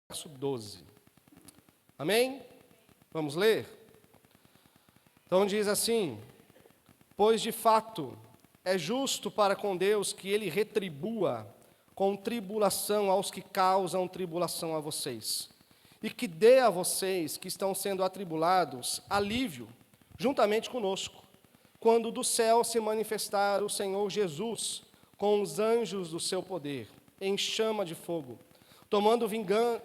Verso 12. Amém? Vamos ler? Então diz assim: pois de fato é justo para com Deus que Ele retribua com tribulação aos que causam tribulação a vocês, e que dê a vocês que estão sendo atribulados alívio, juntamente conosco, quando do céu se manifestar o Senhor Jesus com os anjos do seu poder, em chama de fogo, tomando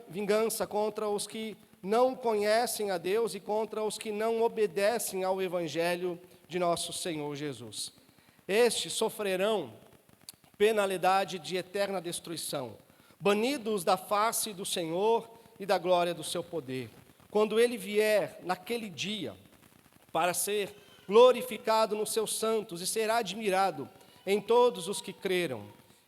vingança contra os que não conhecem a Deus e contra os que não obedecem ao Evangelho de nosso Senhor Jesus. Estes sofrerão penalidade de eterna destruição, banidos da face do Senhor e da glória do seu poder, quando Ele vier naquele dia para ser glorificado nos seus santos e será admirado em todos os que creram.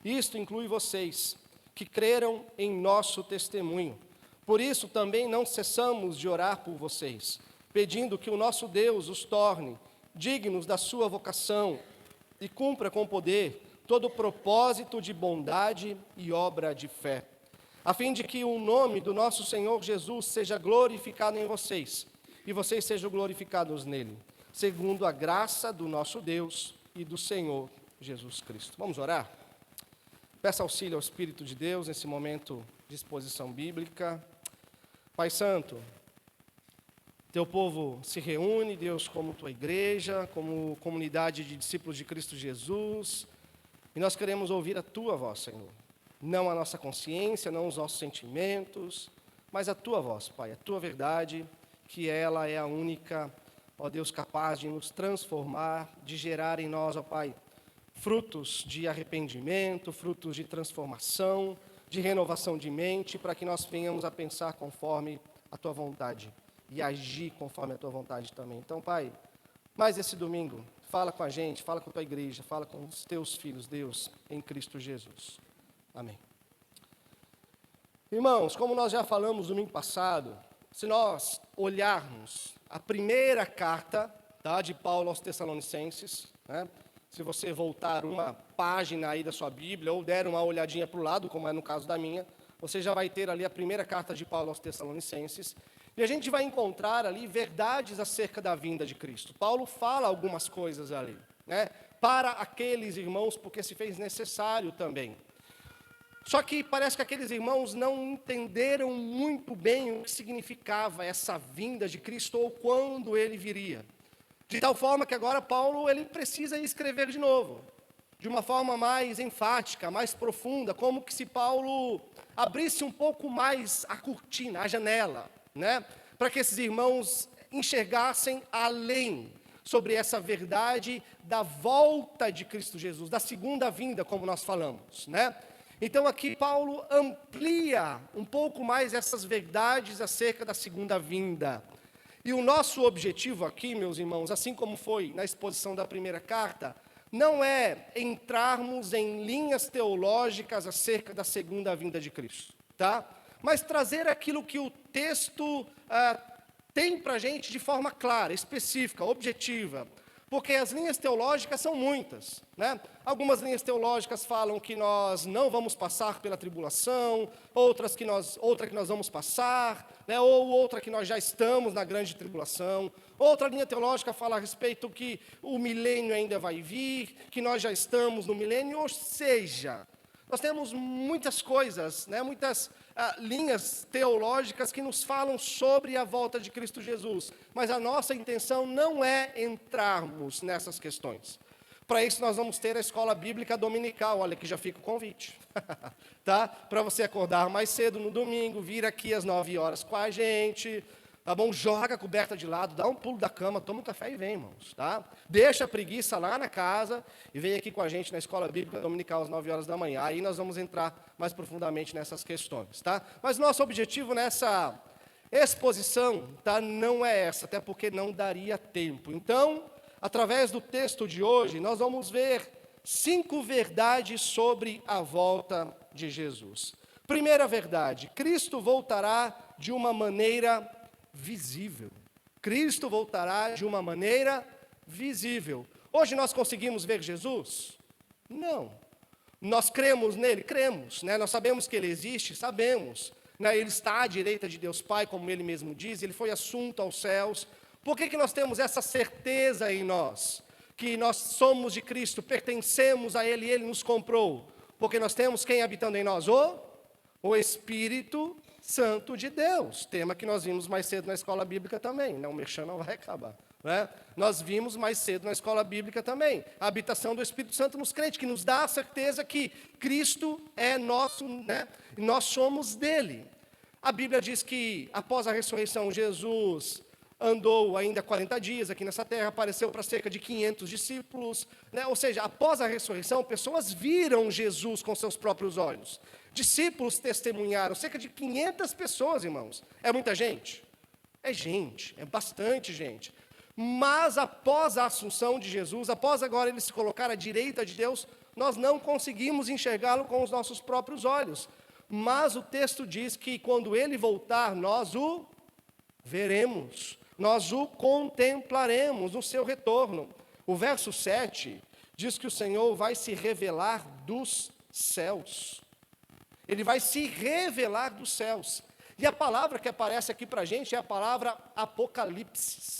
Isto inclui vocês, que creram em nosso testemunho. Por isso também não cessamos de orar por vocês, pedindo que o nosso Deus os torne dignos da sua vocação e cumpra com poder todo o propósito de bondade e obra de fé, a fim de que o nome do nosso Senhor Jesus seja glorificado em vocês, e vocês sejam glorificados nele, segundo a graça do nosso Deus e do Senhor Jesus Cristo. Vamos orar? Peça auxílio ao Espírito de Deus nesse momento de exposição bíblica. Pai Santo, Teu povo se reúne, Deus, como Tua igreja, como comunidade de discípulos de Cristo Jesus, e nós queremos ouvir a Tua voz, Senhor. Não a nossa consciência, não os nossos sentimentos, mas a Tua voz, Pai, a Tua verdade, que ela é a única, ó Deus, capaz de nos transformar, de gerar em nós, ó Pai, frutos de arrependimento, frutos de transformação, de renovação de mente, para que nós venhamos a pensar conforme a Tua vontade e agir conforme a Tua vontade também. Então, Pai, mais esse domingo, fala com a gente, fala com a Tua igreja, fala com os Teus filhos, Deus, em Cristo Jesus. Amém. Irmãos, como nós já falamos domingo passado, se nós olharmos a primeira carta, tá, de Paulo aos Tessalonicenses, né, se você voltar uma página aí da sua Bíblia, ou der uma olhadinha para o lado, como é no caso da minha, você já vai ter ali a primeira carta de Paulo aos Tessalonicenses, e a gente vai encontrar ali verdades acerca da vinda de Cristo. Paulo fala algumas coisas ali, né, para aqueles irmãos, porque se fez necessário também. Só que parece que aqueles irmãos não entenderam muito bem o que significava essa vinda de Cristo ou quando Ele viria. De tal forma que agora Paulo ele precisa escrever de novo, de uma forma mais enfática, mais profunda, como que se Paulo abrisse um pouco mais a cortina, a janela, né, para que esses irmãos enxergassem além sobre essa verdade da volta de Cristo Jesus, da segunda vinda, como nós falamos, né? Então aqui Paulo amplia um pouco mais essas verdades acerca da segunda vinda. E o nosso objetivo aqui, meus irmãos, assim como foi na exposição da primeira carta, não é entrarmos em linhas teológicas acerca da segunda vinda de Cristo, tá? Mas trazer aquilo que o texto tem para a gente de forma clara, específica, objetiva, porque as linhas teológicas são muitas, né? Algumas linhas teológicas falam que nós não vamos passar pela tribulação, outra que nós vamos passar, né? Ou outra que nós já estamos na grande tribulação. Outra linha teológica fala a respeito que o milênio ainda vai vir, que nós já estamos no milênio, ou seja, nós temos muitas coisas, né? Muitas linhas teológicas que nos falam sobre a volta de Cristo Jesus, mas a nossa intenção não é entrarmos nessas questões. Para isso nós vamos ter a escola bíblica dominical, olha que já fica o convite, tá? Para você acordar mais cedo no domingo, vir aqui às 9 horas com a gente, tá bom? Joga a coberta de lado, dá um pulo da cama, toma um café e vem, irmãos, tá? Deixa a preguiça lá na casa e vem aqui com a gente na escola bíblica dominical às 9 horas da manhã. Aí nós vamos entrar mais profundamente nessas questões, tá? Mas nosso objetivo nessa exposição, tá, não é essa, até porque não daria tempo. Então, através do texto de hoje, nós vamos ver 5 verdades sobre a volta de Jesus. Primeira verdade, Cristo voltará de uma maneira visível. Cristo voltará de uma maneira visível. Hoje nós conseguimos ver Jesus? Não. Nós cremos nele? Cremos, né? Nós sabemos que ele existe? Sabemos. Né? Ele está à direita de Deus Pai, como ele mesmo diz, ele foi assunto aos céus. Por que nós temos essa certeza em nós? Que nós somos de Cristo, pertencemos a ele e ele nos comprou. Porque nós temos quem habitando em nós? O Espírito Santo de Deus. Tema que nós vimos mais cedo na escola bíblica também. Não, o merchan não vai acabar. Né? Nós vimos mais cedo na escola bíblica também. A habitação do Espírito Santo nos crentes, que nos dá a certeza que Cristo é nosso, né? E nós somos dele. A Bíblia diz que após a ressurreição, Jesus andou ainda 40 dias aqui nessa terra, apareceu para cerca de 500 discípulos, né? Ou seja, após a ressurreição, pessoas viram Jesus com seus próprios olhos. Discípulos testemunharam, cerca de 500 pessoas, irmãos. É muita gente? É gente, é bastante gente. Mas após a assunção de Jesus, após agora ele se colocar à direita de Deus, nós não conseguimos enxergá-lo com os nossos próprios olhos. Mas o texto diz que quando ele voltar, nós o veremos. Nós o contemplaremos no seu retorno. O verso 7 diz que o Senhor vai se revelar dos céus. Ele vai se revelar dos céus. E a palavra que aparece aqui para a gente é a palavra Apocalipse.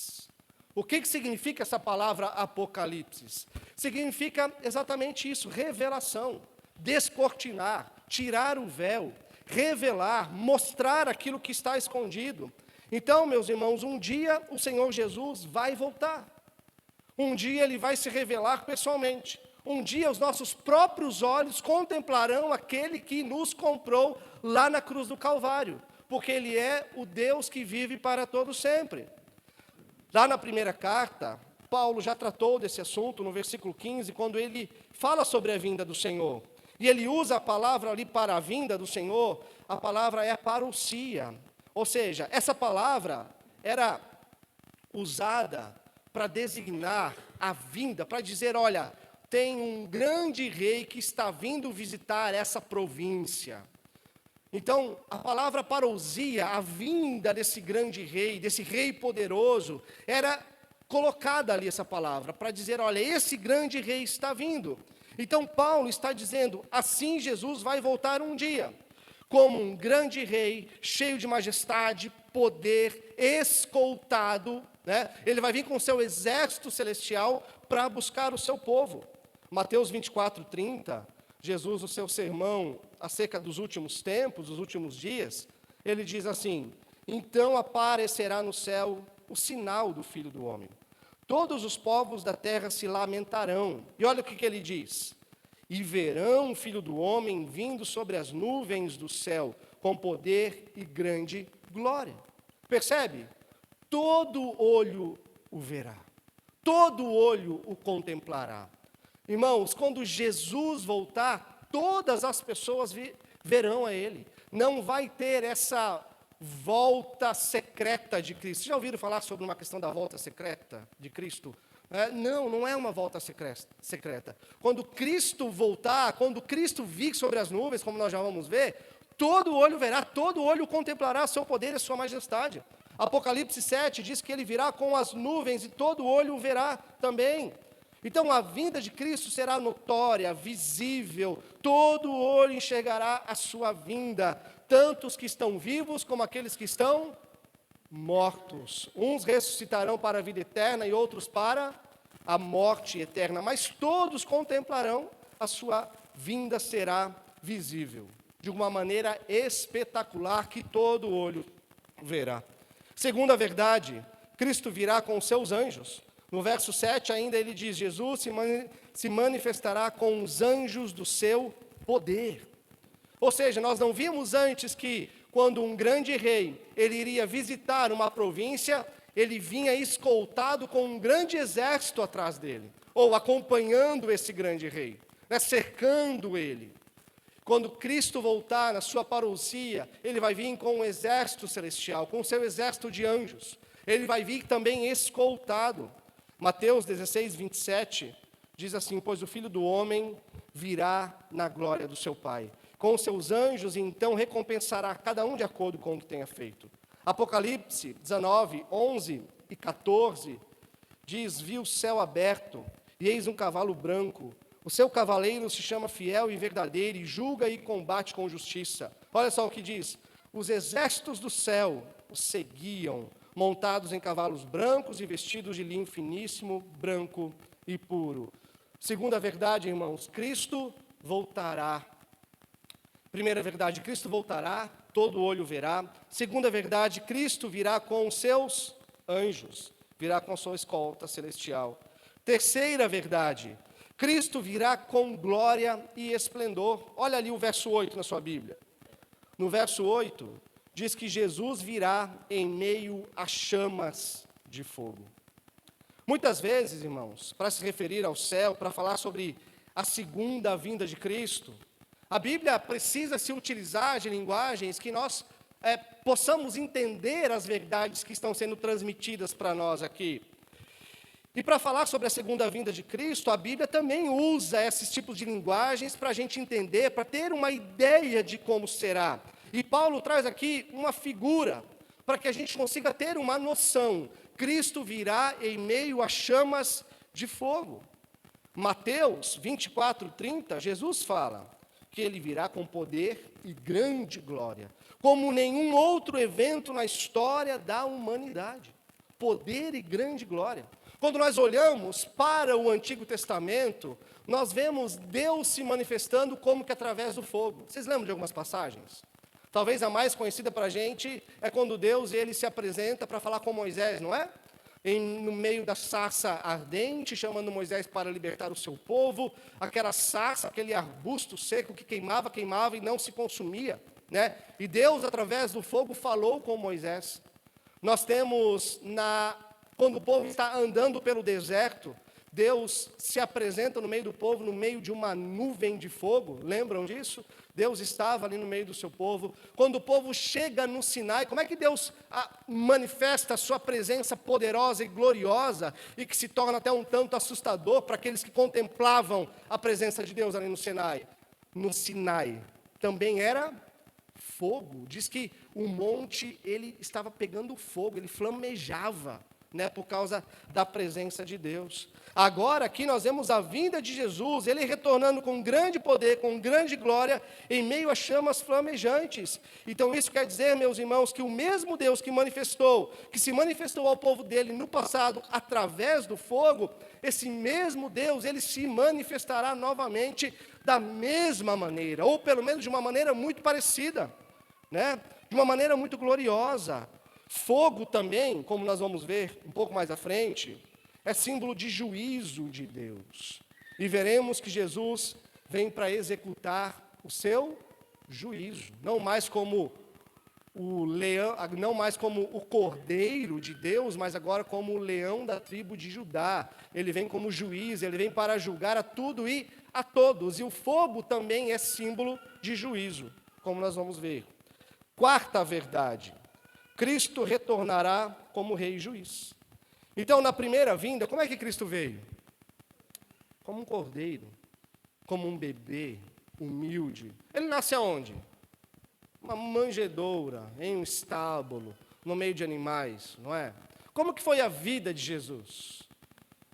O que significa essa palavra Apocalipse? Significa exatamente isso, revelação, descortinar, tirar o véu, revelar, mostrar aquilo que está escondido. Então, meus irmãos, um dia o Senhor Jesus vai voltar. Um dia ele vai se revelar pessoalmente. Um dia os nossos próprios olhos contemplarão aquele que nos comprou lá na cruz do Calvário, porque ele é o Deus que vive para todo sempre. Lá na primeira carta, Paulo já tratou desse assunto no versículo 15, quando ele fala sobre a vinda do Senhor. E ele usa a palavra ali para a vinda do Senhor, a palavra é parousia. Ou seja, essa palavra era usada para designar a vinda, para dizer, olha, tem um grande rei que está vindo visitar essa província. Então, a palavra parousia, a vinda desse grande rei, desse rei poderoso, era colocada ali essa palavra, para dizer, olha, esse grande rei está vindo. Então, Paulo está dizendo, assim Jesus vai voltar um dia, como um grande rei, cheio de majestade, poder, escoltado, né? Ele vai vir com o seu exército celestial para buscar o seu povo. Mateus 24:30, Jesus, no seu sermão acerca dos últimos tempos, dos últimos dias, ele diz assim, então aparecerá no céu o sinal do Filho do Homem. Todos os povos da terra se lamentarão. E olha o que ele diz. E verão o Filho do Homem vindo sobre as nuvens do céu, com poder e grande glória. Percebe? Todo olho o verá. Todo olho o contemplará. Irmãos, quando Jesus voltar, todas as pessoas verão a Ele. Não vai ter essa volta secreta de Cristo. Já ouviram falar sobre uma questão da volta secreta de Cristo? Não é uma volta secreta. Quando Cristo voltar, quando Cristo vir sobre as nuvens, como nós já vamos ver, todo olho verá, todo olho contemplará seu poder e sua majestade. Apocalipse 7 diz que ele virá com as nuvens e todo olho o verá também. Então a vinda de Cristo será notória, visível, todo olho enxergará a sua vinda, tanto os que estão vivos como aqueles que estão mortos. Uns ressuscitarão para a vida eterna e outros para a morte eterna, mas todos contemplarão, a sua vinda será visível, de uma maneira espetacular que todo olho verá. Segunda verdade, Cristo virá com os seus anjos. No verso 7 ainda ele diz, Jesus se manifestará com os anjos do seu poder. Ou seja, nós não vimos antes que quando um grande rei, ele iria visitar uma província, ele vinha escoltado com um grande exército atrás dele, ou acompanhando esse grande rei, né, cercando ele. Quando Cristo voltar na sua parousia, ele vai vir com um exército celestial, com o seu exército de anjos. Ele vai vir também escoltado. Mateus 16:27 diz assim, pois o Filho do Homem virá na glória do seu Pai, com os seus anjos, e então recompensará cada um de acordo com o que tenha feito. Apocalipse 19:11 e 14 diz, vi o céu aberto, e eis um cavalo branco, O seu cavaleiro se chama fiel e verdadeiro e julga e combate com justiça. Olha só o que diz. Os exércitos do céu o seguiam, montados em cavalos brancos e vestidos de linho finíssimo, branco e puro. Segunda verdade, irmãos, Cristo voltará. Primeira verdade, Cristo voltará, todo olho verá. Segunda verdade, Cristo virá com os seus anjos, virá com sua escolta celestial. Terceira verdade, Cristo virá com glória e esplendor. Olha ali o verso 8 na sua Bíblia. No verso 8, diz que Jesus virá em meio a chamas de fogo. Muitas vezes, irmãos, para se referir ao céu, para falar sobre a segunda vinda de Cristo, a Bíblia precisa se utilizar de linguagens que nós possamos entender as verdades que estão sendo transmitidas para nós aqui. E para falar sobre a segunda vinda de Cristo, a Bíblia também usa esses tipos de linguagens para a gente entender, para ter uma ideia de como será. E Paulo traz aqui uma figura, para que a gente consiga ter uma noção. Cristo virá em meio a chamas de fogo. Mateus 24:30, Jesus fala que ele virá com poder e grande glória, como nenhum outro evento na história da humanidade. Poder e grande glória. Quando nós olhamos para o Antigo Testamento, nós vemos Deus se manifestando como que através do fogo. Vocês lembram de algumas passagens? Talvez a mais conhecida para a gente é quando Deus ele se apresenta para falar com Moisés, não é? No meio da sarça ardente, chamando Moisés para libertar o seu povo, aquela sarça, aquele arbusto seco que queimava e não se consumia, né? E Deus, através do fogo, falou com Moisés. Nós temos, quando o povo está andando pelo deserto, Deus se apresenta no meio do povo, no meio de uma nuvem de fogo, lembram disso? Deus estava ali no meio do seu povo. Quando o povo chega no Sinai, como é que Deus manifesta a sua presença poderosa e gloriosa e que se torna até um tanto assustador para aqueles que contemplavam a presença de Deus ali no Sinai? No Sinai também era fogo. Diz que o monte ele estava pegando fogo, ele flamejava, né, por causa da presença de Deus. Agora aqui nós vemos a vinda de Jesus, ele retornando com grande poder, com grande glória, em meio a chamas flamejantes. Então isso quer dizer, meus irmãos, que o mesmo Deus que se manifestou ao povo dele no passado através do fogo, esse mesmo Deus, ele se manifestará novamente da mesma maneira, ou pelo menos de uma maneira muito parecida, né? De uma maneira muito gloriosa. Fogo também, como nós vamos ver um pouco mais à frente, é símbolo de juízo de Deus. E veremos que Jesus vem para executar o seu juízo, não mais como o leão, não mais como o cordeiro de Deus, mas agora como o leão da tribo de Judá. Ele vem como juiz, ele vem para julgar a tudo e a todos. E o fogo também é símbolo de juízo, como nós vamos ver. Quarta verdade. Cristo retornará como rei e juiz. Então, na primeira vinda, como é que Cristo veio? Como um cordeiro, como um bebê, humilde. Ele nasce aonde? Uma manjedoura, em um estábulo, no meio de animais, não é? Como que foi a vida de Jesus?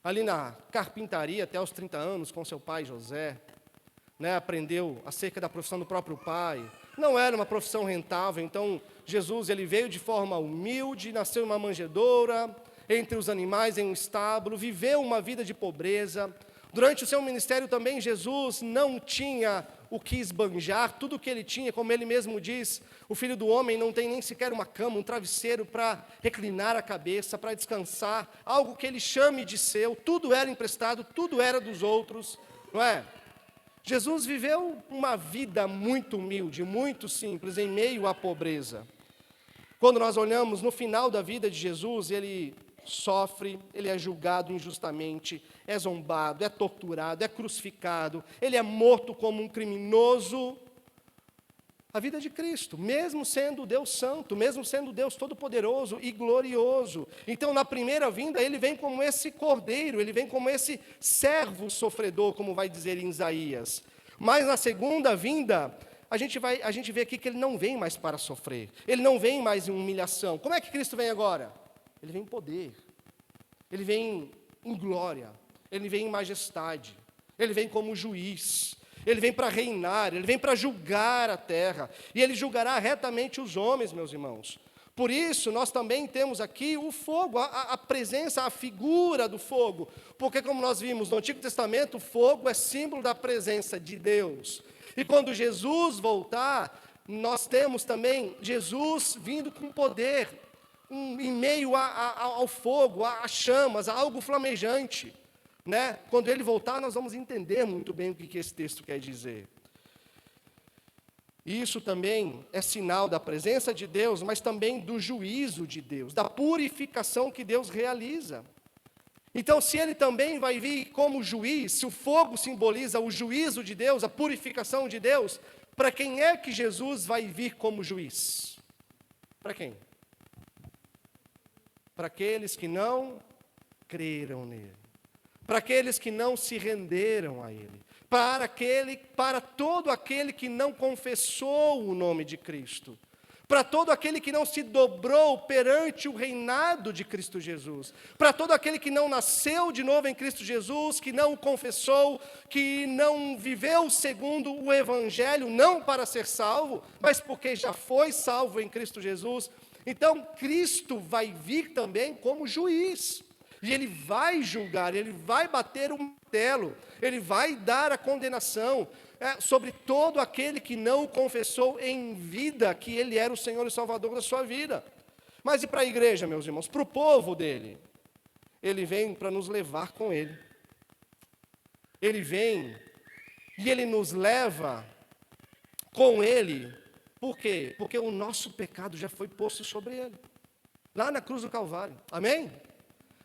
Ali na carpintaria, até os 30 anos, com seu pai José, né, aprendeu acerca da profissão do próprio pai. Não era uma profissão rentável, então Jesus ele veio de forma humilde, nasceu em uma manjedoura, entre os animais, em um estábulo, viveu uma vida de pobreza. Durante o seu ministério também, Jesus não tinha o que esbanjar, tudo o que ele tinha, como ele mesmo diz, o Filho do Homem não tem nem sequer uma cama, um travesseiro para reclinar a cabeça, para descansar, algo que ele chame de seu, tudo era emprestado, tudo era dos outros, não é? Jesus viveu uma vida muito humilde, muito simples, em meio à pobreza. Quando nós olhamos no final da vida de Jesus, ele sofre, ele é julgado injustamente, é zombado, é torturado, é crucificado, ele é morto como um criminoso. A vida de Cristo, mesmo sendo Deus santo, mesmo sendo Deus todo-poderoso e glorioso. Então, na primeira vinda, ele vem como esse cordeiro, ele vem como esse servo sofredor, como vai dizer em Isaías. Mas na segunda vinda, a gente vê aqui que ele não vem mais para sofrer, ele não vem mais em humilhação. Como é que Cristo vem agora? Ele vem em poder, ele vem em glória, ele vem em majestade. Ele vem como juiz. Ele vem para reinar, ele vem para julgar a terra. E ele julgará retamente os homens, meus irmãos. Por isso, nós também temos aqui o fogo, a presença, a figura do fogo. Porque, como nós vimos no Antigo Testamento, o fogo é símbolo da presença de Deus. E quando Jesus voltar, nós temos também Jesus vindo com poder, em meio ao fogo, às chamas, a algo flamejante. Né? Quando ele voltar, nós vamos entender muito bem o que esse texto quer dizer. Isso também é sinal da presença de Deus, mas também do juízo de Deus, da purificação que Deus realiza. Então, se ele também vai vir como juiz, se o fogo simboliza o juízo de Deus, a purificação de Deus, para quem é que Jesus vai vir como juiz? Para quem? Para aqueles que não creram nele, para aqueles que não se renderam a ele, para todo aquele que não confessou o nome de Cristo, para todo aquele que não se dobrou perante o reinado de Cristo Jesus, para todo aquele que não nasceu de novo em Cristo Jesus, que não o confessou, que não viveu segundo o Evangelho, não para ser salvo, mas porque já foi salvo em Cristo Jesus. Então, Cristo vai vir também como juiz. E ele vai julgar, ele vai bater o martelo, ele vai dar a condenação sobre todo aquele que não confessou em vida que ele era o Senhor e Salvador da sua vida. Mas e para a igreja, meus irmãos? Para o povo dele? Ele vem para nos levar com ele. Ele vem e ele nos leva com ele. Por quê? Porque o nosso pecado já foi posto sobre ele, lá na cruz do Calvário. Amém?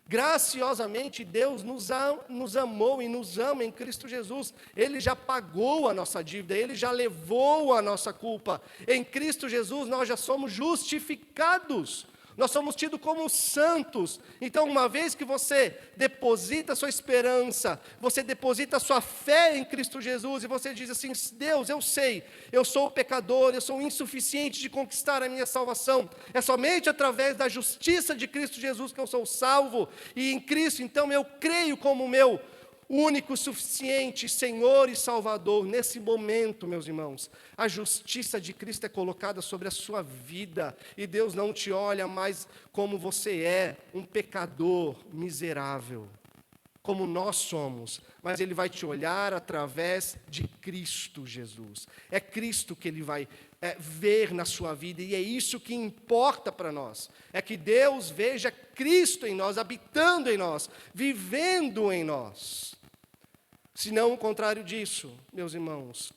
Graciosamente, Deus nos amou e nos ama em Cristo Jesus. Ele já pagou a nossa dívida, Ele já levou a nossa culpa. Em Cristo Jesus, nós já somos justificados. Nós somos tidos como santos. Então, uma vez que você deposita a sua esperança, você deposita a sua fé em Cristo Jesus, e você diz assim: Deus, eu sei, eu sou pecador, eu sou insuficiente de conquistar a minha salvação. É somente através da justiça de Cristo Jesus que eu sou salvo. E em Cristo, então, eu creio como meu único, suficiente Senhor e Salvador. Nesse momento, meus irmãos, a justiça de Cristo é colocada sobre a sua vida, e Deus não te olha mais como você é, um pecador miserável, como nós somos, mas Ele vai te olhar através de Cristo Jesus. É Cristo que Ele vai ver na sua vida, e é isso que importa para nós, é que Deus veja Cristo em nós, habitando em nós, vivendo em nós. Senão, o contrário disso, meus irmãos,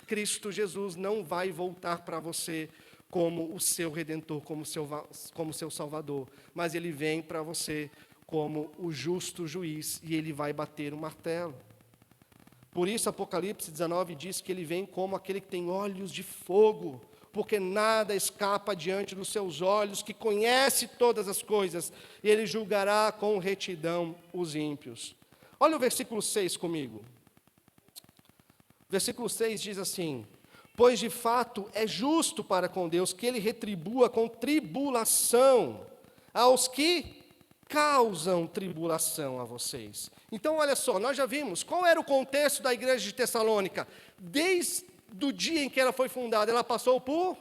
Cristo Jesus não vai voltar para você como o seu Redentor, como seu Salvador, mas Ele vem para você como o justo juiz, e Ele vai bater o martelo. Por isso, Apocalipse 19 diz que Ele vem como aquele que tem olhos de fogo, porque nada escapa diante dos seus olhos, que conhece todas as coisas, e Ele julgará com retidão os ímpios. Olha o versículo 6 comigo. O versículo 6 diz assim: pois de fato é justo para com Deus que Ele retribua com tribulação aos que causam tribulação a vocês. Então, olha só, nós já vimos qual era o contexto da igreja de Tessalônica. Desde o dia em que ela foi fundada, ela passou por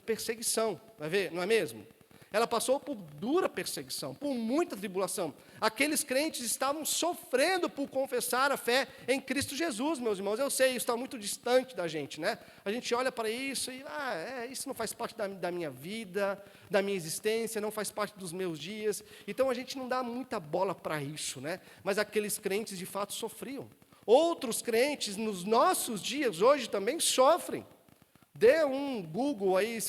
perseguição, vai ver, não é mesmo? Ela passou por dura perseguição, por muita tribulação. Aqueles crentes estavam sofrendo por confessar a fé em Cristo Jesus, meus irmãos. Eu sei, isso está muito distante da gente, né? A gente olha para isso e, isso não faz parte da minha vida, da minha existência, não faz parte dos meus dias. Então, a gente não dá muita bola para isso, né? Mas aqueles crentes, de fato, sofriam. Outros crentes, nos nossos dias, hoje, também sofrem. Dê um Google aí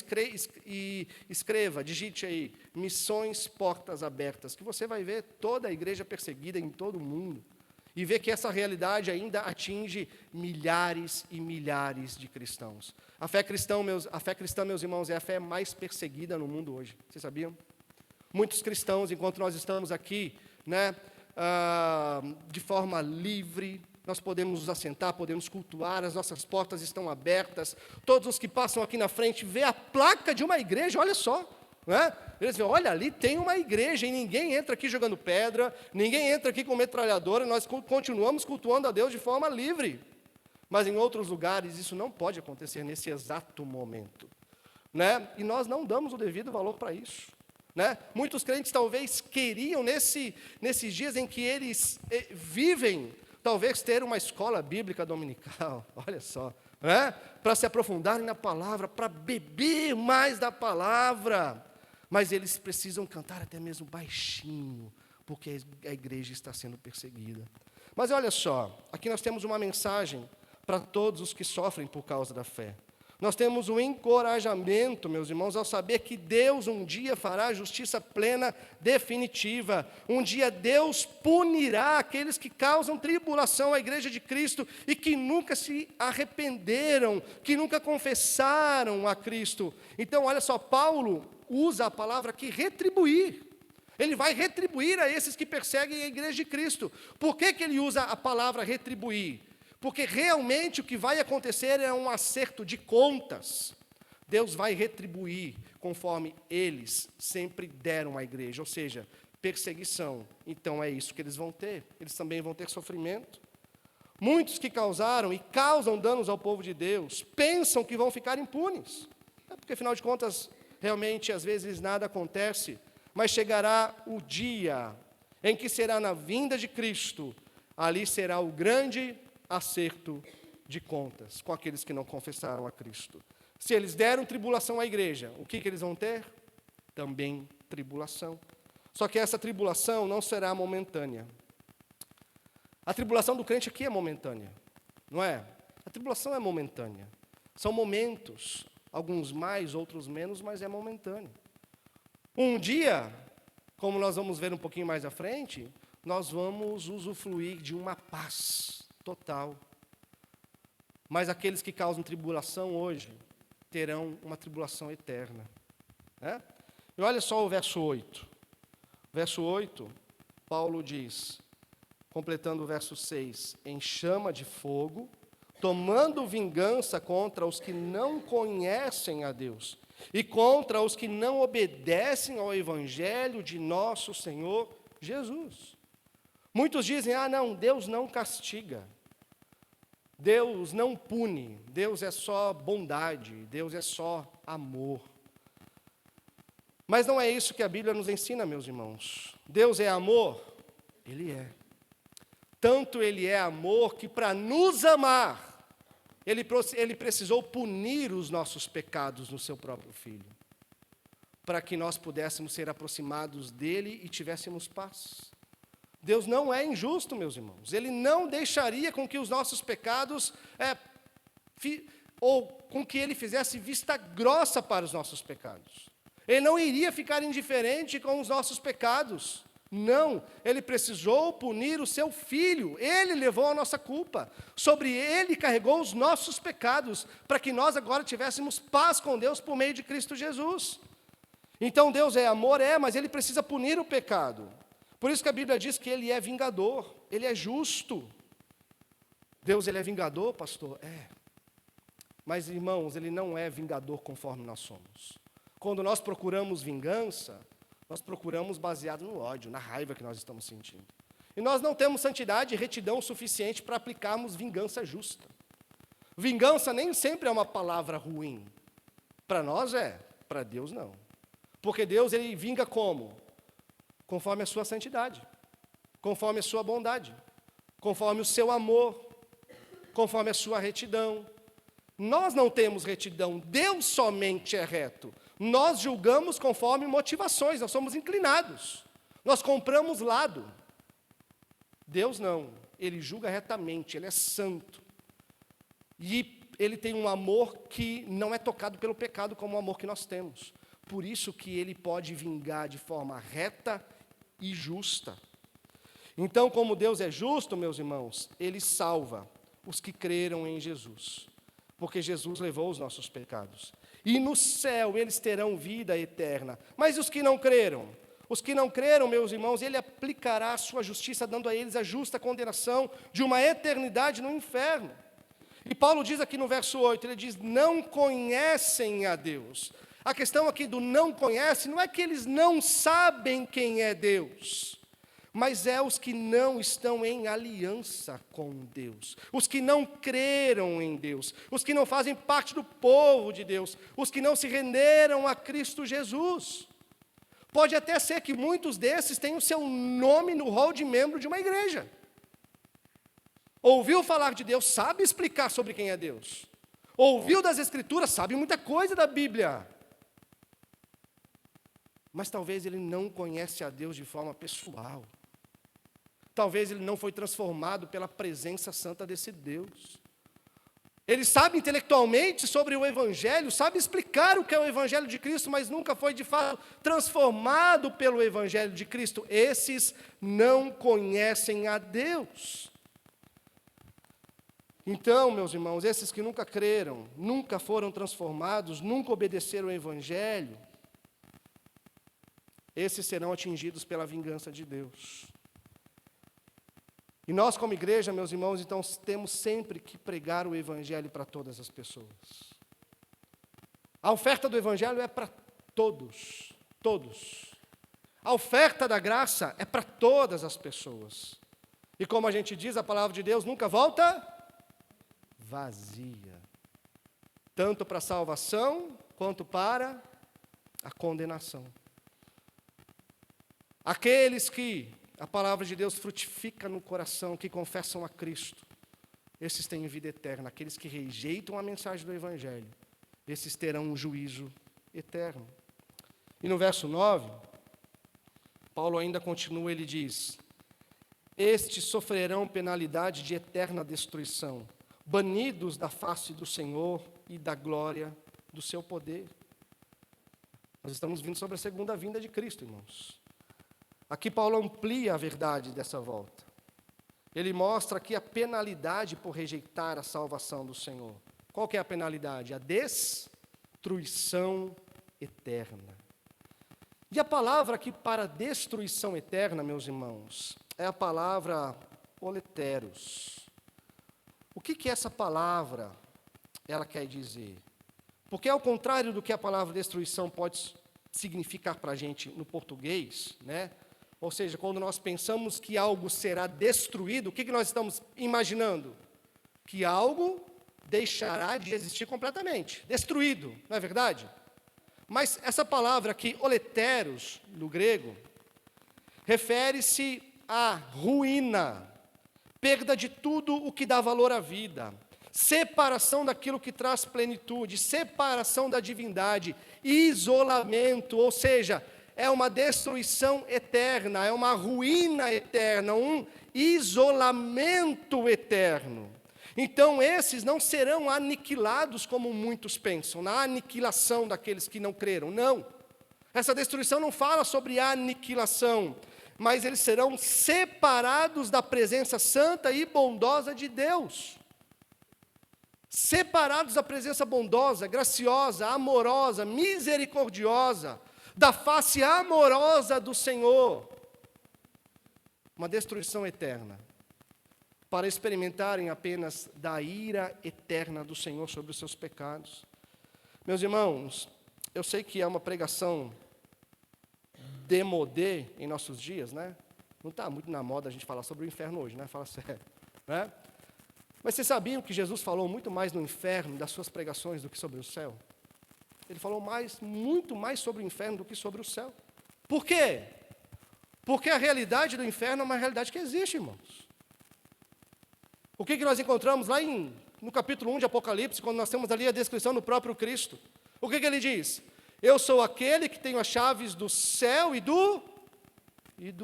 e escreva, digite aí, missões portas abertas, que você vai ver toda a igreja perseguida em todo o mundo, e ver que essa realidade ainda atinge milhares e milhares de cristãos. A fé cristã, meus irmãos, é a fé mais perseguida no mundo hoje. Vocês sabiam? Muitos cristãos, enquanto nós estamos aqui, né, de forma livre, nós podemos nos assentar, podemos cultuar, as nossas portas estão abertas. Todos os que passam aqui na frente vê a placa de uma igreja, olha só. né? Eles dizem, olha, ali tem uma igreja e ninguém entra aqui jogando pedra, ninguém entra aqui com metralhadora, nós continuamos cultuando a Deus de forma livre. Mas em outros lugares isso não pode acontecer nesse exato momento, né? E nós não damos o devido valor para isso, né? Muitos crentes talvez queriam, nesses dias em que eles vivem, talvez ter uma escola bíblica dominical, olha só, né? Para se aprofundarem na palavra, para beber mais da palavra, mas eles precisam cantar até mesmo baixinho, porque a igreja está sendo perseguida. Mas olha só, aqui nós temos uma mensagem para todos os que sofrem por causa da fé. Nós temos um encorajamento, meus irmãos, ao saber que Deus um dia fará justiça plena, definitiva. Um dia Deus punirá aqueles que causam tribulação à igreja de Cristo e que nunca se arrependeram, que nunca confessaram a Cristo. Então, olha só, Paulo usa a palavra aqui, retribuir. Ele vai retribuir a esses que perseguem a igreja de Cristo. Por que ele usa a palavra retribuir? Porque realmente o que vai acontecer é um acerto de contas. Deus vai retribuir conforme eles sempre deram à igreja, ou seja, perseguição. Então é isso que eles vão ter. Eles também vão ter sofrimento. Muitos que causaram e causam danos ao povo de Deus pensam que vão ficar impunes. Porque afinal de contas, realmente às vezes nada acontece, mas chegará o dia em que será na vinda de Cristo, ali será o grande acerto de contas com aqueles que não confessaram a Cristo. Se eles deram tribulação à igreja, o que eles vão ter? Também tribulação. Só que essa tribulação não será momentânea. A tribulação do crente aqui é momentânea, não é? A tribulação é momentânea. São momentos, alguns mais, outros menos, mas é momentâneo. Um dia, como nós vamos ver um pouquinho mais à frente, nós vamos usufruir de uma paz total. Mas aqueles que causam tribulação hoje terão uma tribulação eterna, né? E olha só o verso 8. Verso 8, Paulo diz, completando o verso 6, em chama de fogo, tomando vingança contra os que não conhecem a Deus e contra os que não obedecem ao evangelho de nosso Senhor Jesus. Muitos dizem, não, Deus não castiga. Deus não pune, Deus é só bondade, Deus é só amor. Mas não é isso que a Bíblia nos ensina, meus irmãos. Deus é amor? Ele é. Tanto Ele é amor que para nos amar, Ele precisou punir os nossos pecados no Seu próprio Filho, para que nós pudéssemos ser aproximados dEle e tivéssemos paz. Deus não é injusto, meus irmãos. Ele não deixaria com que os nossos pecados, ou com que Ele fizesse vista grossa para os nossos pecados. Ele não iria ficar indiferente com os nossos pecados. Não, Ele precisou punir o Seu Filho. Ele levou a nossa culpa. Sobre Ele carregou os nossos pecados, para que nós agora tivéssemos paz com Deus por meio de Cristo Jesus. Então Deus é amor, mas Ele precisa punir o pecado. Por isso que a Bíblia diz que Ele é vingador, Ele é justo. Deus, Ele é vingador, pastor? É. Mas, irmãos, Ele não é vingador conforme nós somos. Quando nós procuramos vingança, nós procuramos baseado no ódio, na raiva que nós estamos sentindo. E nós não temos santidade e retidão suficiente para aplicarmos vingança justa. Vingança nem sempre é uma palavra ruim. Para nós é, para Deus não. Porque Deus, Ele vinga como? Conforme a sua santidade, conforme a sua bondade, conforme o seu amor, conforme a sua retidão. Nós não temos retidão, Deus somente é reto. Nós julgamos conforme motivações, nós somos inclinados, nós compramos lado. Deus não, Ele julga retamente, Ele é santo. E Ele tem um amor que não é tocado pelo pecado como o amor que nós temos. Por isso que Ele pode vingar de forma reta e justa. Então, como Deus é justo, meus irmãos, Ele salva os que creram em Jesus, porque Jesus levou os nossos pecados. E no céu eles terão vida eterna. Mas os que não creram? Os que não creram, meus irmãos, Ele aplicará a sua justiça, dando a eles a justa condenação de uma eternidade no inferno. E Paulo diz aqui no verso 8, ele diz, não conhecem a Deus. A questão aqui do não conhece não é que eles não sabem quem é Deus, mas é os que não estão em aliança com Deus, os que não creram em Deus, os que não fazem parte do povo de Deus, os que não se renderam a Cristo Jesus. Pode até ser que muitos desses tenham seu nome no rol de membro de uma igreja. Ouviu falar de Deus, sabe explicar sobre quem é Deus. Ouviu das Escrituras, sabe muita coisa da Bíblia. Mas talvez ele não conhece a Deus de forma pessoal. Talvez ele não foi transformado pela presença santa desse Deus. Ele sabe intelectualmente sobre o Evangelho, sabe explicar o que é o Evangelho de Cristo, mas nunca foi de fato transformado pelo Evangelho de Cristo. Esses não conhecem a Deus. Então, meus irmãos, esses que nunca creram, nunca foram transformados, nunca obedeceram ao Evangelho, esses serão atingidos pela vingança de Deus. E nós, como igreja, meus irmãos, então, temos sempre que pregar o Evangelho para todas as pessoas. A oferta do Evangelho é para todos, todos. A oferta da graça é para todas as pessoas. E como a gente diz, a palavra de Deus nunca volta vazia. Tanto para a salvação, quanto para a condenação. Aqueles que a palavra de Deus frutifica no coração, que confessam a Cristo, esses têm vida eterna. Aqueles que rejeitam a mensagem do Evangelho, esses terão um juízo eterno. E no verso 9, Paulo ainda continua, ele diz: estes sofrerão penalidade de eterna destruição, banidos da face do Senhor e da glória do seu poder. Nós estamos vindo sobre a segunda vinda de Cristo, irmãos. Aqui Paulo amplia a verdade dessa volta. Ele mostra aqui a penalidade por rejeitar a salvação do Senhor. Qual que é a penalidade? A destruição eterna. E a palavra aqui para destruição eterna, meus irmãos, é a palavra oleteros. O que essa palavra ela quer dizer? Porque ao contrário do que a palavra destruição pode significar para a gente no português, né? Ou seja, quando nós pensamos que algo será destruído, o que nós estamos imaginando? Que algo deixará de existir completamente, destruído, não é verdade? Mas essa palavra aqui, oleteros, no grego, refere-se à ruína, perda de tudo o que dá valor à vida, separação daquilo que traz plenitude, separação da divindade, isolamento, ou seja, é uma destruição eterna, é uma ruína eterna, um isolamento eterno. Então, esses não serão aniquilados como muitos pensam, na aniquilação daqueles que não creram, não. Essa destruição não fala sobre aniquilação, mas eles serão separados da presença santa e bondosa de Deus. Separados da presença bondosa, graciosa, amorosa, misericordiosa, da face amorosa do Senhor. Uma destruição eterna, para experimentarem apenas da ira eterna do Senhor sobre os seus pecados. Meus irmãos, eu sei que é uma pregação demodê em nossos dias, né? Não está muito na moda a gente falar sobre o inferno hoje, né? Fala sério, né? Mas vocês sabiam que Jesus falou muito mais no inferno das suas pregações do que sobre o céu? Ele falou muito mais sobre o inferno do que sobre o céu. Por quê? Porque a realidade do inferno é uma realidade que existe, irmãos. O que nós encontramos lá no capítulo 1 de Apocalipse, quando nós temos ali a descrição do próprio Cristo? O que ele diz? Eu sou aquele que tenho as chaves do céu e do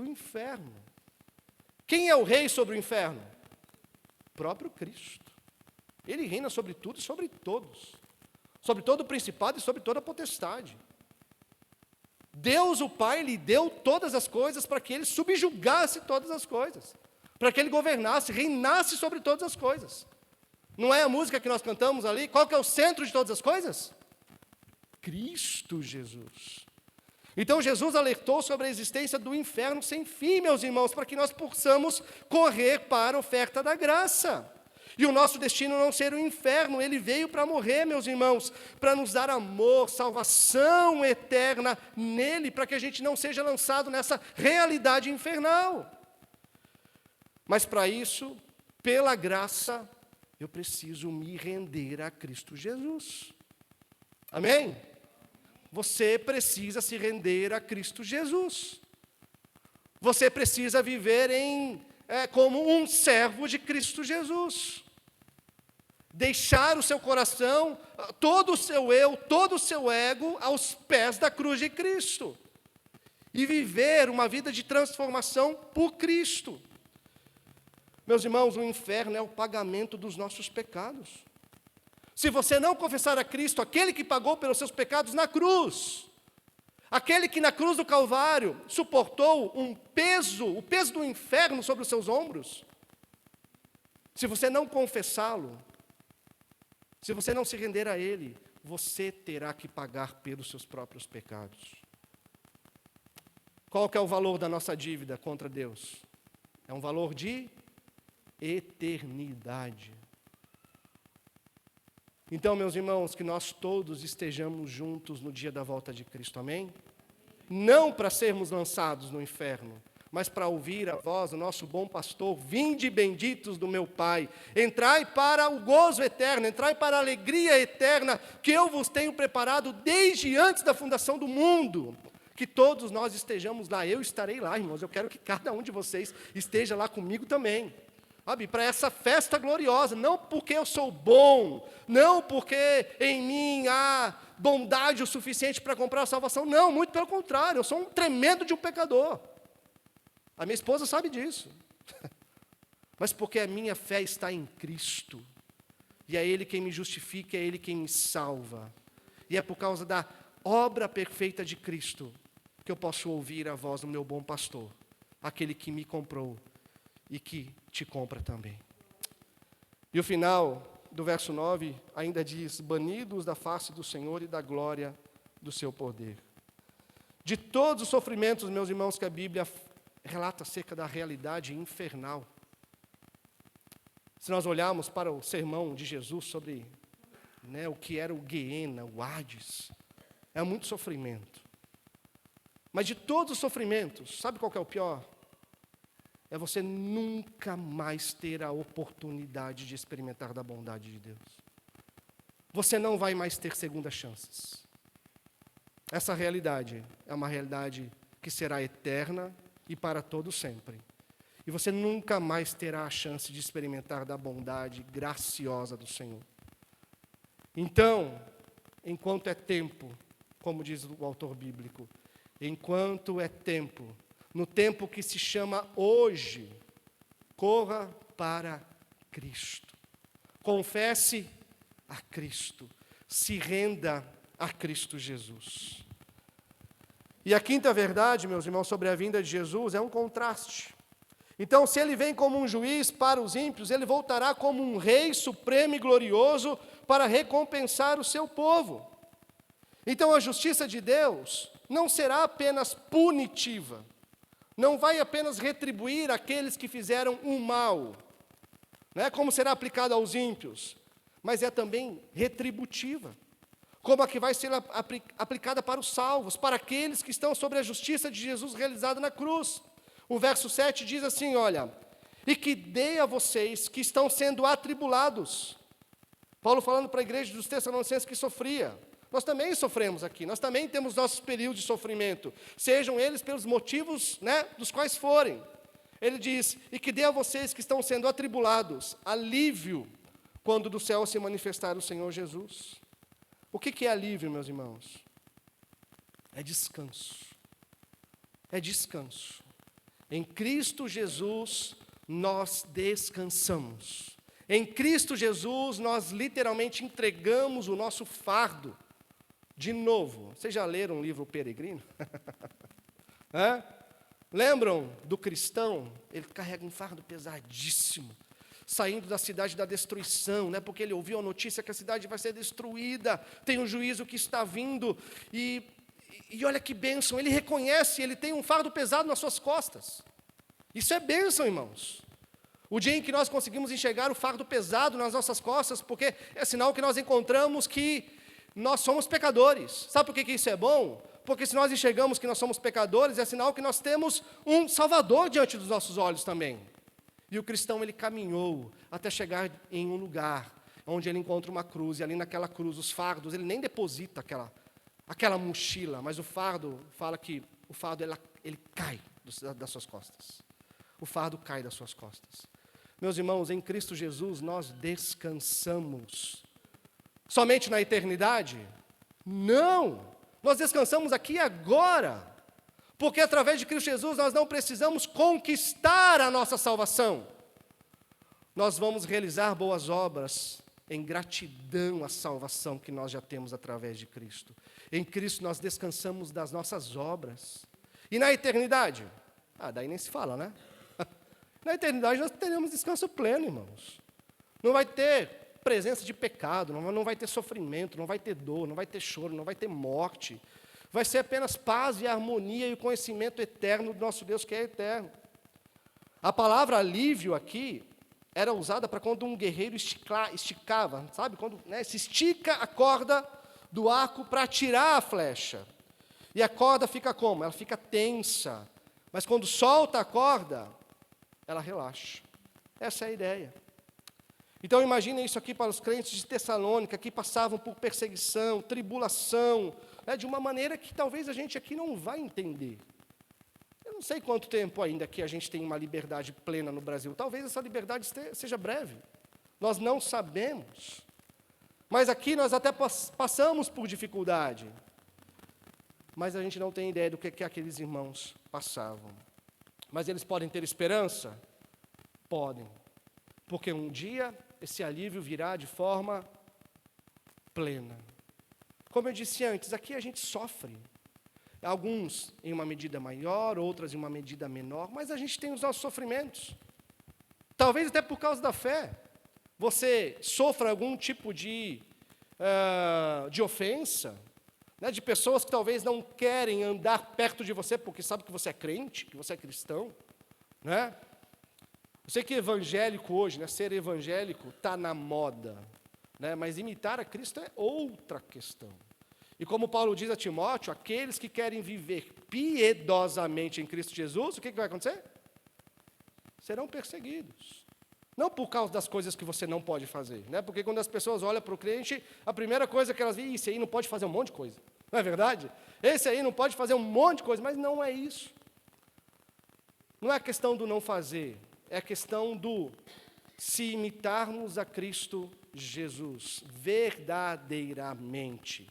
inferno. Quem é o rei sobre o inferno? O próprio Cristo. Ele reina sobre tudo e sobre todos. Sobre todo o principado e sobre toda a potestade. Deus, o Pai, lhe deu todas as coisas para que ele subjugasse todas as coisas. Para que ele governasse, reinasse sobre todas as coisas. Não é a música que nós cantamos ali? Qual que é o centro de todas as coisas? Cristo Jesus. Então Jesus alertou sobre a existência do inferno sem fim, meus irmãos, para que nós possamos correr para a oferta da graça. E o nosso destino não ser o inferno. Ele veio para morrer, meus irmãos, para nos dar amor, salvação eterna nele, para que a gente não seja lançado nessa realidade infernal. Mas para isso, pela graça, eu preciso me render a Cristo Jesus. Amém? Você precisa se render a Cristo Jesus. Você precisa viver como um servo de Cristo Jesus. Deixar o seu coração, todo o seu eu, todo o seu ego aos pés da cruz de Cristo. E viver uma vida de transformação por Cristo. Meus irmãos, o inferno é o pagamento dos nossos pecados. Se você não confessar a Cristo, aquele que pagou pelos seus pecados na cruz, aquele que na cruz do Calvário suportou o peso do inferno sobre os seus ombros, se você não confessá-lo, se você não se render a Ele, você terá que pagar pelos seus próprios pecados. Qual que é o valor da nossa dívida contra Deus? É um valor de eternidade. Então, meus irmãos, que nós todos estejamos juntos no dia da volta de Cristo, amém? Não para sermos lançados no inferno, mas para ouvir a voz do nosso bom pastor: vinde benditos do meu Pai, entrai para o gozo eterno, entrai para a alegria eterna, que eu vos tenho preparado desde antes da fundação do mundo. Que todos nós estejamos lá, eu estarei lá, irmãos, eu quero que cada um de vocês esteja lá comigo também. Sabe, para essa festa gloriosa, não porque eu sou bom, não porque em mim há bondade o suficiente para comprar a salvação, não, muito pelo contrário, eu sou um tremendo de um pecador. A minha esposa sabe disso. Mas porque a minha fé está em Cristo, e é Ele quem me justifica, é Ele quem me salva, e é por causa da obra perfeita de Cristo que eu posso ouvir a voz do meu bom pastor, aquele que me comprou e que te compra também. E o final do verso 9 ainda diz: banidos da face do Senhor e da glória do seu poder. De todos os sofrimentos, meus irmãos, que a Bíblia relata acerca da realidade infernal, se nós olharmos para o sermão de Jesus sobre o que era o Guiena, o Hades, é muito sofrimento. Mas de todos os sofrimentos, sabe qual que é o pior? É você nunca mais ter a oportunidade de experimentar da bondade de Deus. Você não vai mais ter segundas chances. Essa realidade é uma realidade que será eterna e para todo sempre. E você nunca mais terá a chance de experimentar da bondade graciosa do Senhor. Então, enquanto é tempo, como diz o autor bíblico, enquanto é tempo, no tempo que se chama hoje, corra para Cristo. Confesse a Cristo. Se renda a Cristo Jesus. E a quinta verdade, meus irmãos, sobre a vinda de Jesus é um contraste. Então, se ele vem como um juiz para os ímpios, ele voltará como um rei supremo e glorioso para recompensar o seu povo. Então, a justiça de Deus não será apenas punitiva, não vai apenas retribuir aqueles que fizeram o mal, como será aplicado aos ímpios, mas é também retributiva, como a que vai ser aplicada para os salvos, para aqueles que estão sobre a justiça de Jesus realizada na cruz. O verso 7 diz assim, olha: e que dê a vocês que estão sendo atribulados. Paulo falando para a igreja dos Tessalonicenses que sofria. Nós também sofremos aqui, nós também temos nossos períodos de sofrimento, sejam eles pelos motivos dos quais forem. Ele diz: e que dê a vocês que estão sendo atribulados alívio quando do céu se manifestar o Senhor Jesus. O que é alívio, meus irmãos? É descanso. É descanso. Em Cristo Jesus nós descansamos. Em Cristo Jesus nós literalmente entregamos o nosso fardo. De novo, vocês já leram o livro Peregrino? Lembram do cristão? Ele carrega um fardo pesadíssimo, saindo da cidade da destruição, porque ele ouviu a notícia que a cidade vai ser destruída, tem um juízo que está vindo, e olha que bênção, ele reconhece, ele tem um fardo pesado nas suas costas. Isso é bênção, irmãos. O dia em que nós conseguimos enxergar o fardo pesado nas nossas costas, porque é sinal que nós encontramos que nós somos pecadores. Sabe por que isso é bom? Porque se nós enxergamos que nós somos pecadores, é sinal que nós temos um Salvador diante dos nossos olhos também. E o cristão, ele caminhou até chegar em um lugar onde ele encontra uma cruz, e ali naquela cruz, os fardos, ele nem deposita aquela mochila, mas o fardo, fala que o fardo ele cai das suas costas. O fardo cai das suas costas. Meus irmãos, em Cristo Jesus nós descansamos. Somente na eternidade? Não! Nós descansamos aqui e agora. Porque através de Cristo Jesus nós não precisamos conquistar a nossa salvação. Nós vamos realizar boas obras em gratidão à salvação que nós já temos através de Cristo. Em Cristo nós descansamos das nossas obras. E na eternidade? Daí nem se fala, né? Na eternidade nós teremos descanso pleno, irmãos. Não vai ter presença de pecado, não vai ter sofrimento, não vai ter dor, não vai ter choro, não vai ter morte. Vai ser apenas paz e harmonia e o conhecimento eterno do nosso Deus que é eterno. A palavra alívio aqui era usada para quando um guerreiro esticava, sabe? Quando se estica a corda do arco para atirar a flecha. E a corda fica como? Ela fica tensa. Mas quando solta a corda, ela relaxa. Essa é a ideia. Então imaginem isso aqui para os crentes de Tessalônica, que passavam por perseguição, tribulação, de uma maneira que talvez a gente aqui não vai entender. Eu não sei quanto tempo ainda que a gente tem uma liberdade plena no Brasil. Talvez essa liberdade seja breve. Nós não sabemos. Mas aqui nós até passamos por dificuldade. Mas a gente não tem ideia do que aqueles irmãos passavam. Mas eles podem ter esperança? Podem. Porque um dia esse alívio virá de forma plena. Como eu disse antes, aqui a gente sofre. Alguns em uma medida maior, outras em uma medida menor, mas a gente tem os nossos sofrimentos. Talvez até por causa da fé. Você sofra algum tipo de ofensa, de pessoas que talvez não querem andar perto de você porque sabem que você é crente, que você é cristão. Né? Eu sei que evangélico hoje, ser evangélico está na moda, mas imitar a Cristo é outra questão. E como Paulo diz a Timóteo, aqueles que querem viver piedosamente em Cristo Jesus, o que vai acontecer? Serão perseguidos. Não por causa das coisas que você não pode fazer, porque quando as pessoas olham para o crente, a primeira coisa que elas veem, esse aí não pode fazer um monte de coisa. Não é verdade? Esse aí não pode fazer um monte de coisa, mas não é isso. Não é a questão do não fazer, é a questão do se imitarmos a Cristo Jesus verdadeiramente.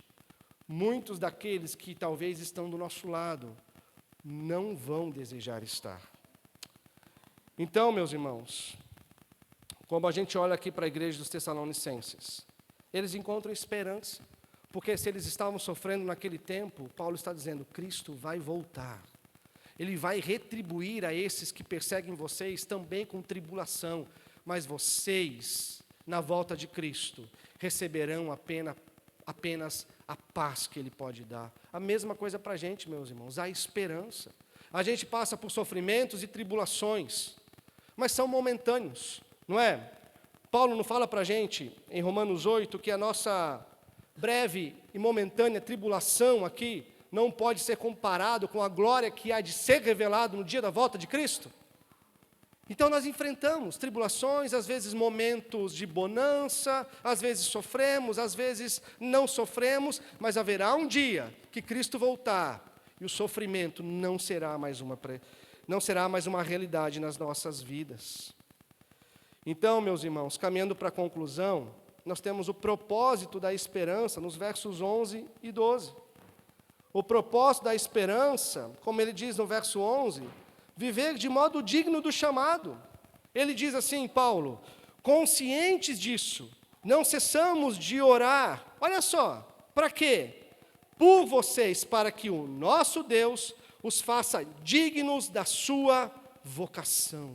Muitos daqueles que talvez estão do nosso lado não vão desejar estar. Então, meus irmãos, como a gente olha aqui para a igreja dos Tessalonicenses, eles encontram esperança, porque se eles estavam sofrendo naquele tempo, Paulo está dizendo, Cristo vai voltar. Ele vai retribuir a esses que perseguem vocês também com tribulação, mas vocês, na volta de Cristo, receberão apenas a paz que Ele pode dar. A mesma coisa para a gente, meus irmãos, a esperança. A gente passa por sofrimentos e tribulações, mas são momentâneos, não é? Paulo não fala para a gente, em Romanos 8, que a nossa breve e momentânea tribulação aqui não pode ser comparado com a glória que há de ser revelado no dia da volta de Cristo? Então nós enfrentamos tribulações, às vezes momentos de bonança, às vezes sofremos, às vezes não sofremos, mas haverá um dia que Cristo voltar e o sofrimento não será mais uma realidade nas nossas vidas. Então, meus irmãos, caminhando para a conclusão, nós temos o propósito da esperança nos versos 11 e 12. O propósito da esperança, como ele diz no verso 11, viver de modo digno do chamado. Ele diz assim, Paulo, conscientes disso, não cessamos de orar. Olha só, para quê? Por vocês, para que o nosso Deus os faça dignos da sua vocação.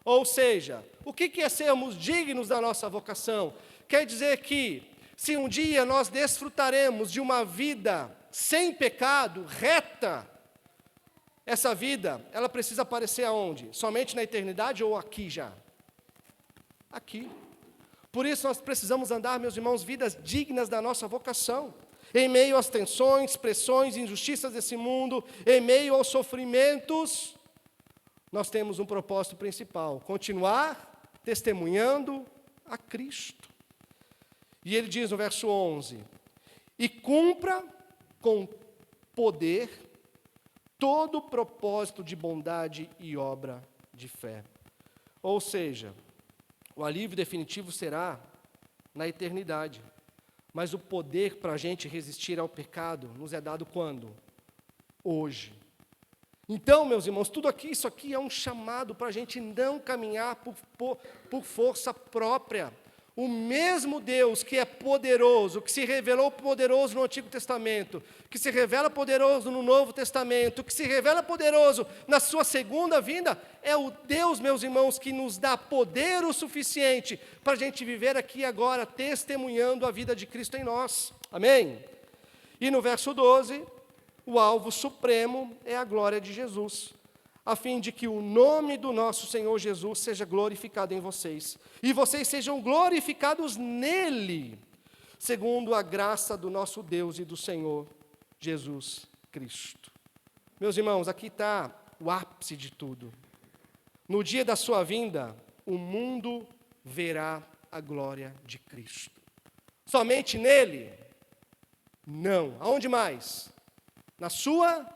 Ou seja, o que é sermos dignos da nossa vocação? Quer dizer que, se um dia nós desfrutaremos de uma vida sem pecado, reta, essa vida, ela precisa aparecer aonde? Somente na eternidade ou aqui já? aqui. Por isso nós precisamos andar, meus irmãos, vidas dignas da nossa vocação. Em meio às tensões, pressões, injustiças desse mundo, em meio aos sofrimentos, nós temos um propósito principal: continuar testemunhando a Cristo. E ele diz no verso 11: e cumpra com poder todo o propósito de bondade e obra de fé. Ou seja, o alívio definitivo será na eternidade. Mas o poder para a gente resistir ao pecado nos é dado quando? Hoje. Então, meus irmãos, isso aqui é um chamado para a gente não caminhar por força própria. O mesmo Deus que é poderoso, que se revelou poderoso no Antigo Testamento, que se revela poderoso no Novo Testamento, que se revela poderoso na sua segunda vinda, é o Deus, meus irmãos, que nos dá poder o suficiente para a gente viver aqui e agora, testemunhando a vida de Cristo em nós. Amém? E no verso 12, o alvo supremo é a glória de Jesus, a fim de que o nome do nosso Senhor Jesus seja glorificado em vocês, e vocês sejam glorificados nele, segundo a graça do nosso Deus e do Senhor Jesus Cristo. Meus irmãos, aqui está o ápice de tudo. No dia da sua vinda, o mundo verá a glória de Cristo. Somente nele? Não. Aonde mais? Na sua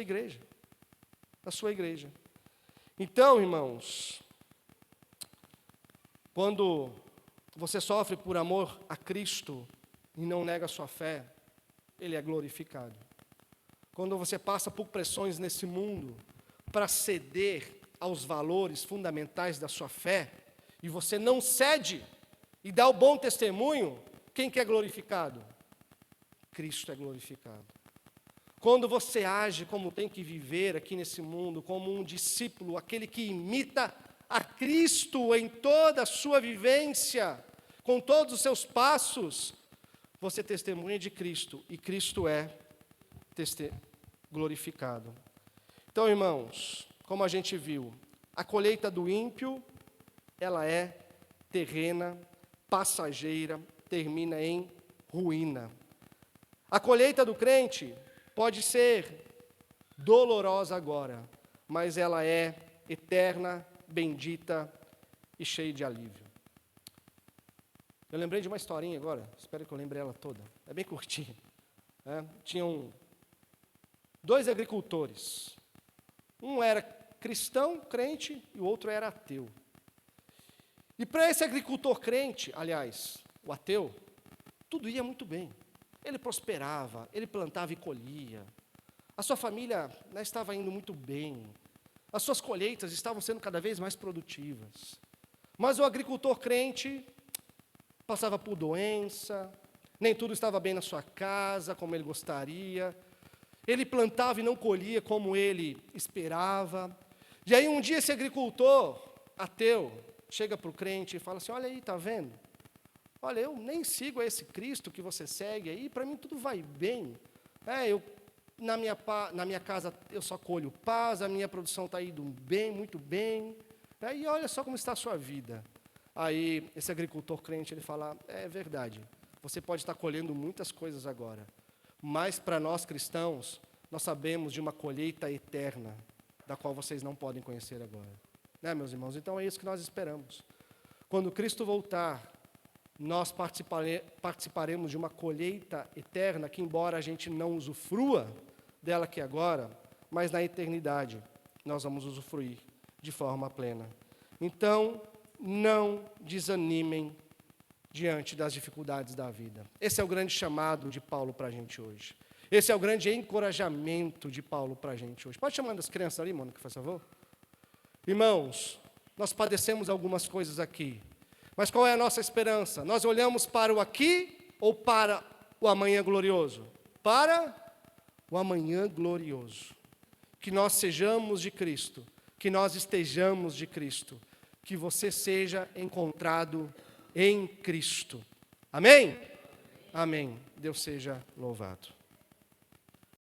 igreja. Na sua igreja. Então, irmãos, quando você sofre por amor a Cristo e não nega a sua fé, Ele é glorificado. Quando você passa por pressões nesse mundo para ceder aos valores fundamentais da sua fé, e você não cede e dá o bom testemunho, quem que é glorificado? Cristo é glorificado. Quando você age como tem que viver aqui nesse mundo, como um discípulo, aquele que imita a Cristo em toda a sua vivência, com todos os seus passos, você testemunha de Cristo, e Cristo é glorificado. Então, irmãos, como a gente viu, a colheita do ímpio, ela é terrena, passageira, termina em ruína. A colheita do crente pode ser dolorosa agora, mas ela é eterna, bendita e cheia de alívio. Eu lembrei de uma historinha agora, espero que eu lembre ela toda, é bem curtinha. Tinham dois agricultores, um era cristão, crente, e o outro era ateu. E para esse agricultor crente, aliás, o ateu, tudo ia muito bem. Ele prosperava, ele plantava e colhia. A sua família estava indo muito bem. As suas colheitas estavam sendo cada vez mais produtivas. Mas o agricultor crente passava por doença, nem tudo estava bem na sua casa, como ele gostaria. Ele plantava e não colhia como ele esperava. E aí um dia esse agricultor ateu chega para o crente e fala assim: olha aí, está vendo? Olha, eu nem sigo esse Cristo que você segue aí, para mim tudo vai bem. Na minha casa eu só colho paz, a minha produção está indo bem, muito bem. E olha só como está a sua vida. Aí esse agricultor crente, ele fala: é verdade, você pode estar colhendo muitas coisas agora, mas para nós cristãos, nós sabemos de uma colheita eterna, da qual vocês não podem conhecer agora. Né, meus irmãos? Então é isso que nós esperamos. Quando Cristo voltar, nós participaremos de uma colheita eterna, que embora a gente não usufrua dela aqui agora, mas na eternidade nós vamos usufruir de forma plena. Então, não desanimem diante das dificuldades da vida. Esse é o grande chamado de Paulo para a gente hoje. Esse é o grande encorajamento de Paulo para a gente hoje. Pode chamar as crianças ali, Mônica, por favor? Irmãos, nós padecemos algumas coisas aqui, mas qual é a nossa esperança? Nós olhamos para o aqui ou para o amanhã glorioso? Para o amanhã glorioso. Que nós sejamos de Cristo, que nós estejamos de Cristo, que você seja encontrado em Cristo. Amém? Amém. Deus seja louvado.